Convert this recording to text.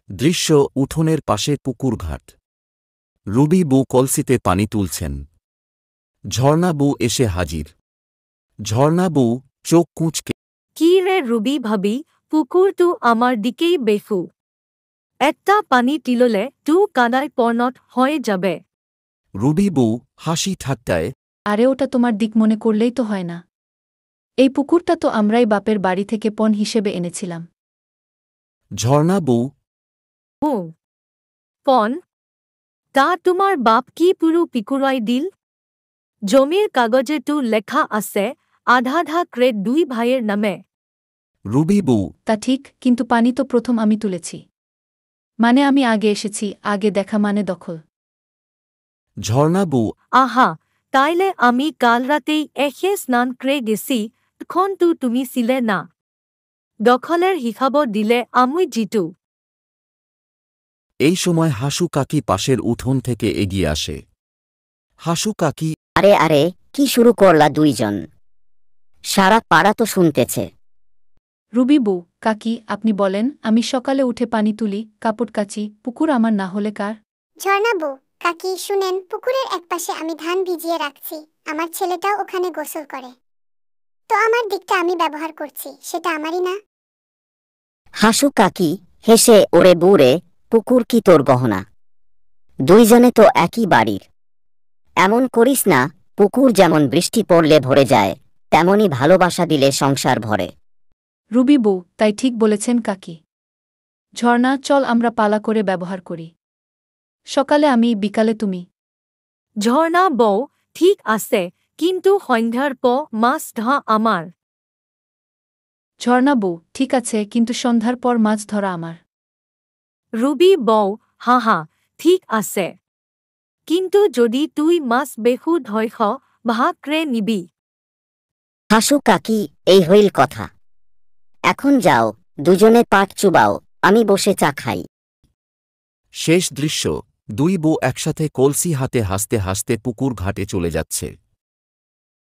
দৃশ্য উঠোনের পাশে পুকুরঘাট। রুবি বউ কলসিতে পানি তুলছেন। ঝর্ণা বউ এসে হাজির। ঝর্ণা বউ চোখ কুঁচকে, কি রে রুবি ভাবি, পুকুর তো আমার দিকেই বেফু। একটা পানি তিললে তু কাদায় পর্ণত হয়ে যাবে। রুবি বউ হাসি ঠাট্টায়, আরে ওটা তোমার দিক মনে করলেই তো হয় না। এই পুকুরটা তো আমরাই বাপের বাড়ি থেকে পণ হিসেবে এনেছিলাম। ঝর্ণা বউ ও পণ? তা তোমার বাপ কি পুরো পিকুরাই দিল? জমির কাগজে তো লেখা আছে আধা আধা ক্রেট দুই ভাইয়ের নামে। রুবি বউ তা ঠিক, কিন্তু পানি তো প্রথম আমি তুলেছি। মানে আমি আগে এসেছি, আগে দেখা মানে দখল। ঝর্ণা বউ আহা, তাইলে আমি কাল রাতেই এসে স্নান করে গেছি, তখন তো তুমি ছিলে না। দখলের হিসাব দিলে আমি জিতু। এই সময় হাসু কাকি পাশের উঠোন থেকে এগিয়ে আসে। হাসু কাকি, আরে আরে, কি শুরু করলা দুইজন? সারা পাড়া তো শুনতেছে। রুবি বউ, কাকি আপনি বলেন, আমি সকালে উঠে পানি তুলি, কাপড় কাচি, পুকুর আমার না হলে কার? ঝর্ণা বউ, কাকি শুনেন, পুকুরের একপাশে আমি ধান ভিজিয়ে রাখছি, আমার ছেলেটাও ওখানে গোসল করে। তো আমার দিকটা আমি ব্যবহার করছি, সেটা আমারই না? হাসু কাকি হেসে, ওরে বুড়ে, পুকুর কি তোর গহনা? দুইজনে তো একই বাড়ির। এমন করিস না, পুকুর যেমন বৃষ্টি পড়লে ভরে যায়, তেমনি ভালোবাসা দিলে সংসার ভরে। রুবি বউ, তাই ঠিক বলেছেন কাকি। ঝর্ণা, চল আমরা পালা করে ব্যবহার করি। সকালে আমি, বিকালে তুমি। ঝর্ণা বউ, ঠিক আছে, কিন্তু সন্ধ্যার পর মাছ ধরা আমার। ঝর্ণা বউ, ঠিক আছে, কিন্তু সন্ধ্যার পর মাছ ধরা আমার। রুবি বউ, হা হা, ঠিক আছে, কিন্তু যদি তুই মাছ বেহু ধৈর্য ভাগ করে নিবি। হাসু কাকি, এই হইল কথা। এখন যাও, দুজনে পাট চুবাও, আমি বসে চা খাই। শেষ দৃশ্য, দুই বউ একসাথে কলসি হাতে হাসতে হাসতে পুকুর ঘাটে চলে যাচ্ছে।